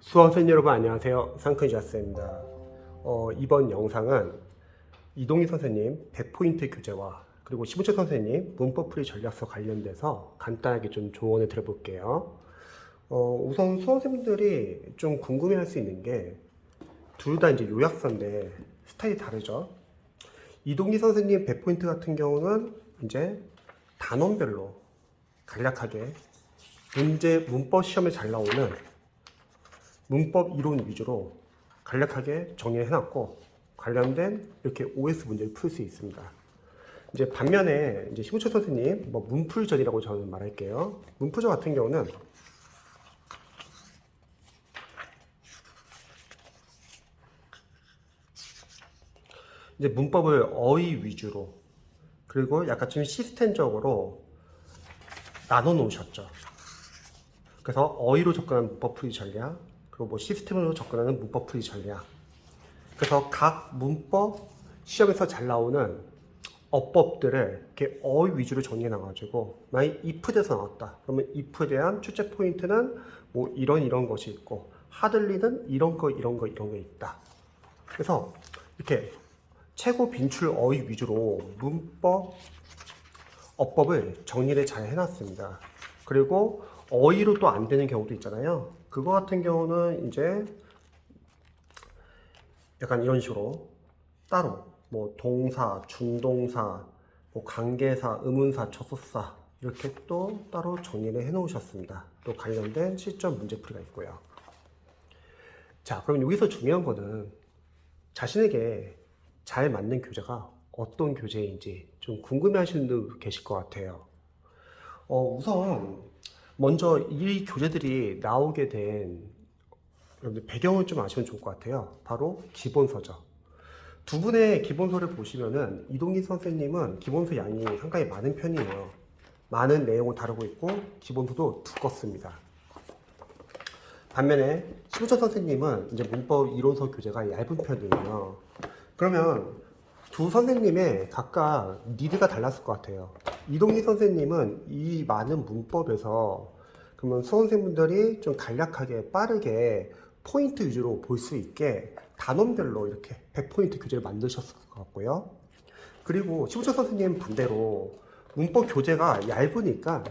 수험생 여러분 안녕하세요. 상크니자스입니다. 이번 영상은 이동희 선생님 100포인트 교재와 그리고 심우철 선생님 문법풀이 전략서 관련돼서 간단하게 좀 조언을 드려볼게요. 우선 수험생들이 좀 궁금해할 수 있는 게 둘 다 이제 요약서인데 스타일이 다르죠. 이동희 선생님 100포인트 같은 경우는 이제 단원별로 간략하게 문법 시험에 잘 나오는 문법 이론 위주로 간략하게 정리해놨고 관련된 이렇게 OS 문제를 풀 수 있습니다. 이제 반면에 이제 심우철 선생님 문풀전이라고 저는 말할게요. 문풀전 같은 경우는 이제 문법을 어휘 위주로 그리고 약간 좀 시스템적으로 나눠 놓으셨죠. 그래서 어휘로 접근하는 문법 풀이 전략, 그리고 시스템으로 접근하는 문법 풀이 전략. 그래서 각 문법 시험에서 잘 나오는 어법들을 이렇게 어휘 위주로 정리해 놔가지고 만약 if에서 나왔다. 그러면 if에 대한 출제 포인트는 뭐 이런 것이 있고 하들리는 이런 거 있다. 그래서 이렇게 최고 빈출 어휘 위주로 문법 어법을 정리를 잘 해놨습니다. 그리고 어휘로 또 안 되는 경우도 있잖아요. 그거 같은 경우는 이제 약간 이런 식으로 따로 뭐 동사, 중동사, 뭐 관계사, 의문사, 접속사 이렇게 또 따로 정리를 해 놓으셨습니다. 또 관련된 실전 문제풀이가 있고요. 자, 그럼 여기서 중요한 거는 자신에게 잘 맞는 교재가 어떤 교재인지 좀 궁금해 하시는 분들 계실 것 같아요. 우선 먼저 이 교재들이 나오게 된 여러분들 배경을 좀 아시면 좋을 것 같아요. 바로 기본서죠. 두 분의 기본서를 보시면은 이동희 선생님은 기본서 양이 상당히 많은 편이에요. 많은 내용을 다루고 있고 기본서도 두껍습니다. 반면에 심우철 선생님은 이제 문법 이론서 교재가 얇은 편이에요. 그러면 두 선생님의 각각 니드가 달랐을 것 같아요. 이동희 선생님은 이 많은 문법에서 그러면 수험생분들이 좀 간략하게 빠르게 포인트 위주로 볼 수 있게 단원별로 이렇게 100포인트 교재를 만드셨을 것 같고요. 그리고 심우철 선생님 반대로 문법 교재가 얇으니까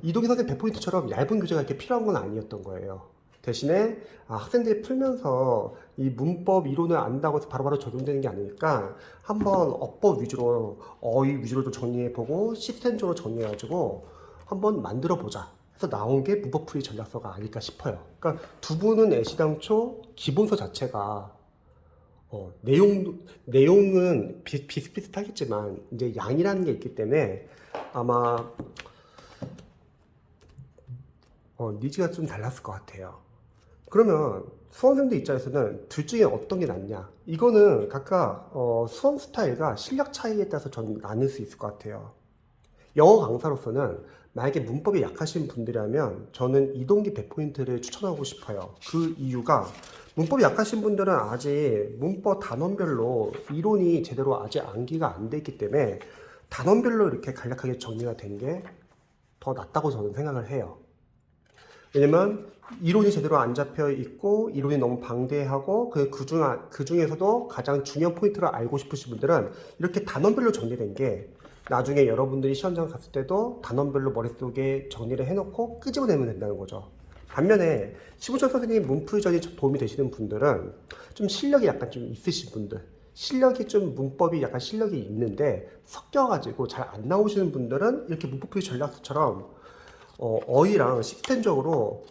이동희 선생님 100포인트처럼 얇은 교재가 이렇게 필요한 건 아니었던 거예요. 대신에 학생들이 풀면서 이 문법 이론을 안다고 해서 바로바로 적용되는 게 아니니까 한번 어법 위주로 어휘 위주로 좀 정리해보고 시스템적으로 정리해가지고 한번 만들어보자 해서 나온 게 문법풀이 전략서가 아닐까 싶어요. 그러니까 두 분은 애시당초 기본서 자체가 내용은 비슷비슷하겠지만 이제 양이라는 게 있기 때문에 아마 니즈가 좀 달랐을 것 같아요. 그러면 수험생들 입장에서는 둘 중에 어떤 게 낫냐? 이거는 각각 수험 스타일과 실력 차이에 따라서 저는 나눌 수 있을 것 같아요. 영어 강사로서는 만약에 문법이 약하신 분들이라면 저는 이동기 100포인트를 추천하고 싶어요. 그 이유가 문법이 약하신 분들은 아직 문법 단원별로 이론이 제대로 아직 암기가 안 돼 있기 때문에 단원별로 이렇게 간략하게 정리가 된 게 더 낫다고 저는 생각을 해요. 왜냐면 이론이 제대로 안 잡혀 있고 이론이 너무 방대하고 그 중에서도 가장 중요한 포인트를 알고 싶으신 분들은 이렇게 단원별로 정리된 게 나중에 여러분들이 시험장 갔을 때도 단원별로 머릿속에 정리를 해놓고 끄집어내면 된다는 거죠. 반면에 심우철 선생님 문풀전이 도움이 되시는 분들은 좀 실력이 약간 좀 있으신 분들, 실력이 좀 문법이 약간 실력이 있는데 섞여가지고 잘 안 나오시는 분들은 이렇게 문법풀이 전략서처럼 어휘랑 시스템적으로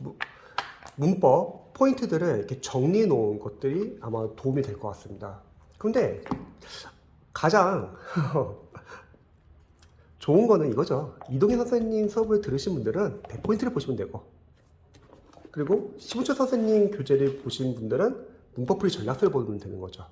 문법 포인트들을 이렇게 정리해 놓은 것들이 아마 도움이 될 것 같습니다. 그런데 가장 좋은 거는 이거죠. 이동희 선생님 수업을 들으신 분들은 100포인트를 보시면 되고, 그리고 심우철 선생님 교재를 보신 분들은 문법풀이 전략서를 보면 되는 거죠.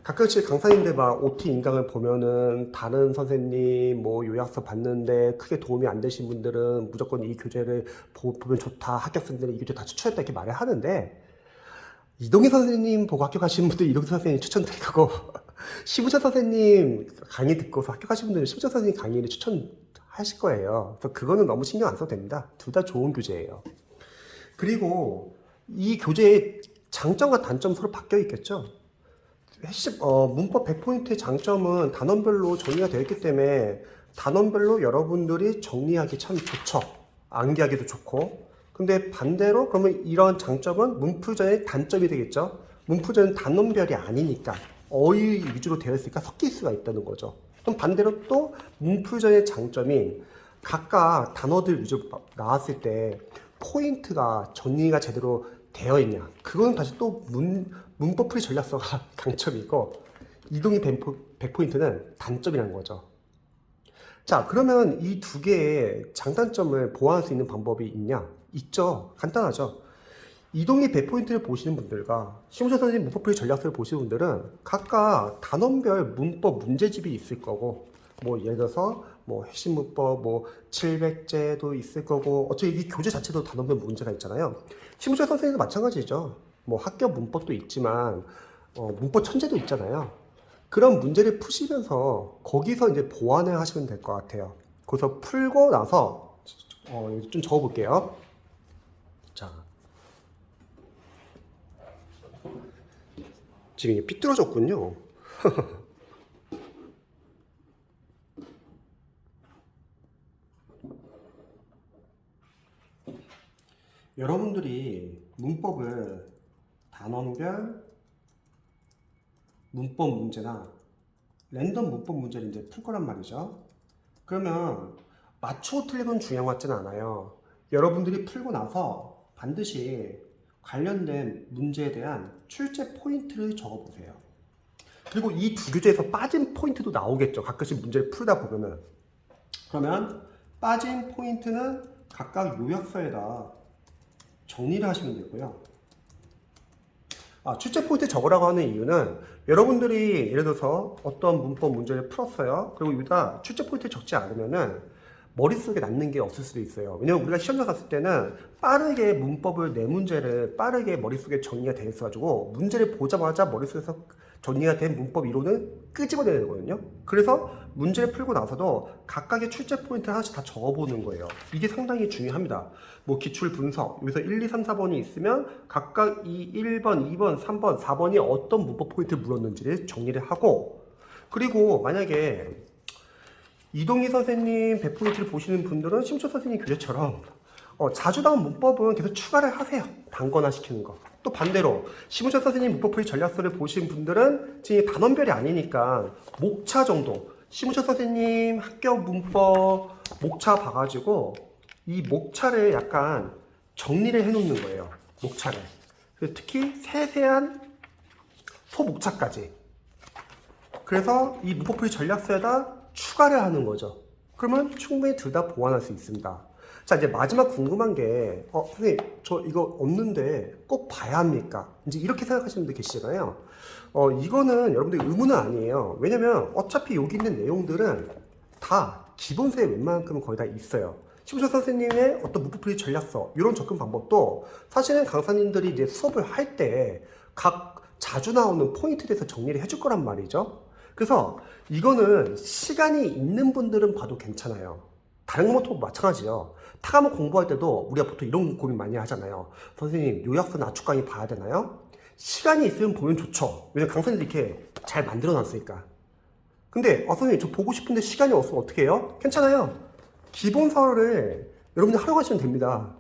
가끔씩 강사님들 막 OT 인강을 보면은 다른 선생님 뭐 요약서 봤는데 크게 도움이 안 되신 분들은 무조건 이 교재를 보면 좋다, 합격생들은 이 교재 다 추천했다 이렇게 말을 하는데, 이동희 선생님 보고 합격하신 분들 이동희 선생님 추천될 거고 심우철 선생님 강의 듣고서 합격하신 분들은 심우철 선생님 강의를 추천하실 거예요. 그래서 그거는 너무 신경 안 써도 됩니다. 둘 다 좋은 교재예요. 그리고 이 교재의 장점과 단점 서로 바뀌어 있겠죠. 핵심 문법 100포인트의 장점은 단원별로 정리가 되어 있기 때문에 단원별로 여러분들이 정리하기 참 좋죠. 암기하기도 좋고. 근데 반대로 그러면 이런 장점은 문풀전의 단점이 되겠죠. 문풀전은 단원별이 아니니까 어휘 위주로 되어 있으니까 섞일 수가 있다는 거죠. 그럼 반대로 또 문풀전의 장점인 각각 단어들 위주로 나왔을 때 포인트가 정리가 제대로 되어 있냐, 그거는 다시 또 문법풀이 전략서가 강점이고 이동이 100포인트는 단점이라는 거죠. 자, 그러면 이 두 개의 장단점을 보완할 수 있는 방법이 있냐? 있죠. 간단하죠. 이동이 100포인트를 보시는 분들과 심우철 선생님 문법풀이 전략서를 보시는 분들은 각각 단원별 문법 문제집이 있을 거고, 뭐 예를 들어서 뭐 핵심 문법 뭐 700제도 있을 거고, 어차피 이 교재 자체도 단원별 문제가 있잖아요. 심우철 선생님도 마찬가지죠. 뭐 학교 문법도 있지만 문법 천재도 있잖아요. 그런 문제를 푸시면서 거기서 이제 보완을 하시면 될 것 같아요. 거기서 풀고 나서 좀 적어볼게요. 자, 지금 이게 삐뚤어졌군요. 여러분들이 문법을 단원별 문법 문제나 랜덤 문법 문제를 이제 풀 거란 말이죠. 그러면 맞추고 틀리면 중요한 것 같지는 않아요. 여러분들이 풀고 나서 반드시 관련된 문제에 대한 출제 포인트를 적어보세요. 그리고 이 두 교재에서 빠진 포인트도 나오겠죠. 가끔씩 문제를 풀다 보면은. 그러면 빠진 포인트는 각각 요약서에다 정리를 하시면 되고요. 출제 포인트 적으라고 하는 이유는 여러분들이 예를 들어서 어떤 문법 문제를 풀었어요. 그리고 여기다 출제 포인트 적지 않으면은 머릿속에 남는 게 없을 수도 있어요. 왜냐면 우리가 시험장 갔을 때는 빠르게 문법을 내 문제를 빠르게 머릿속에 정리가 돼 있어가지고 문제를 보자마자 머릿속에서 정리가 된 문법 이론을 끄집어내야 되거든요. 그래서 문제를 풀고 나서도 각각의 출제 포인트를 하나씩 다 적어보는 거예요. 이게 상당히 중요합니다. 뭐 기출 분석, 여기서 1, 2, 3, 4번이 있으면 각각 이 1번, 2번, 3번, 4번이 어떤 문법 포인트를 물었는지를 정리를 하고, 그리고 만약에 이동희 선생님 100포인트를 보시는 분들은 심초 선생님 교재처럼 자주 나온 문법은 계속 추가를 하세요. 단권화 시키는 거. 또 반대로 심우철 선생님 문법풀이 전략서를 보신 분들은 지금 단원별이 아니니까 목차 정도, 심우철 선생님 학교 문법 목차 봐가지고 이 목차를 약간 정리를 해놓는 거예요. 목차를. 특히 세세한 소목차까지. 그래서 이 문법풀이 전략서에다 추가를 하는 거죠. 그러면 충분히 둘 다 보완할 수 있습니다. 자, 이제 마지막 궁금한 게, 선생님, 저 이거 없는데 꼭 봐야 합니까? 이제 이렇게 생각하시는 분들 계시잖아요. 이거는 여러분들 의무는 아니에요. 왜냐면 어차피 여기 있는 내용들은 다 기본서에 웬만큼은 거의 다 있어요. 심우철 선생님의 어떤 문법풀이 전략서, 이런 접근 방법도 사실은 강사님들이 이제 수업을 할 때 각 자주 나오는 포인트에 대해서 정리를 해줄 거란 말이죠. 그래서 이거는 시간이 있는 분들은 봐도 괜찮아요. 다른 것도 마찬가지예요. 타과목 공부할 때도 우리가 보통 이런 고민 많이 하잖아요. 선생님, 요약서 낮축 강의 봐야 되나요? 시간이 있으면 보면 좋죠. 왜냐면 강사님들이 이렇게 잘 만들어 놨으니까. 근데 선생님, 저 보고 싶은데 시간이 없으면 어떻게 해요? 괜찮아요. 기본서를 여러분들 활용하시면 됩니다.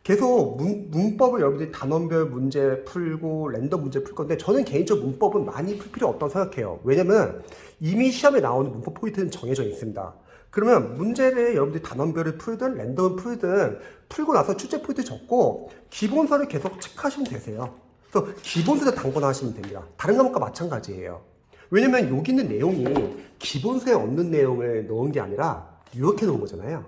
계속 문법을 여러분들이 단원별 문제 풀고 랜덤 문제 풀 건데, 저는 개인적으로 문법은 많이 풀 필요 없다고 생각해요. 왜냐면 이미 시험에 나오는 문법 포인트는 정해져 있습니다. 그러면 문제를 여러분들이 단원별을 풀든 랜덤을 풀든 풀고 나서 출제 포인트 적고 기본서를 계속 체크하시면 되세요. 그래서 기본서를 단권화 하시면 됩니다. 다른 과목과 마찬가지예요. 왜냐면 여기 있는 내용이 기본서에 없는 내용을 넣은 게 아니라 요약해 놓은 거잖아요.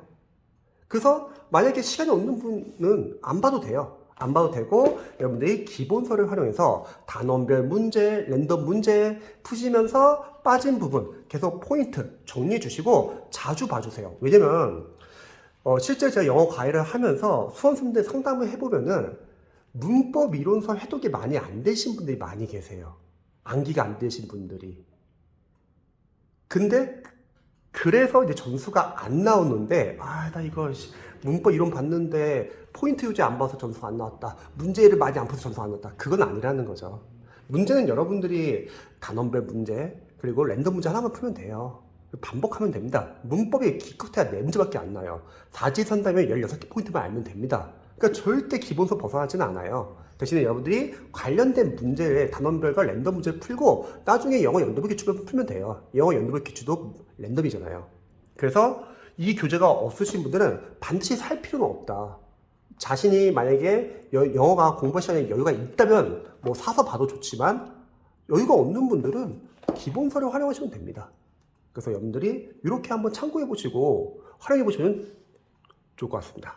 그래서 만약에 시간이 없는 분은 안 봐도 돼요. 안 봐도 되고 여러분들이 기본서를 활용해서 단원별 문제, 랜덤 문제 푸시면서 빠진 부분 계속 포인트 정리해 주시고 자주 봐주세요. 왜냐면 실제 제가 영어 과외를 하면서 수험생들 상담을 해보면은 문법 이론서 해독이 많이 안 되신 분들이 많이 계세요. 암기가 안 되신 분들이. 근데 그래서 이제 점수가 안 나오는데, 나 이거 문법 이론 봤는데 포인트 유지 안 봐서 점수가 안 나왔다. 문제를 많이 안 풀어서 점수가 안 나왔다. 그건 아니라는 거죠. 문제는 여러분들이 단원별 문제, 그리고 랜덤 문제 하나만 풀면 돼요. 반복하면 됩니다. 문법이 기껏해야 4문제밖에 안 나요. 사지선다면 16개 포인트만 알면 됩니다. 그러니까 절대 기본서 벗어나지는 않아요. 대신에 여러분들이 관련된 문제를 단원별과 랜덤 문제를 풀고 나중에 영어 연도별 기출을 풀면 돼요. 영어 연도별 기출도 랜덤이잖아요. 그래서 이 교재가 없으신 분들은 반드시 살 필요는 없다. 자신이 만약에 영어가 공부 시간에 여유가 있다면 뭐 사서 봐도 좋지만 여유가 없는 분들은 기본서를 활용하시면 됩니다. 그래서 여러분들이 이렇게 한번 참고해 보시고 활용해 보시면 좋을 것 같습니다.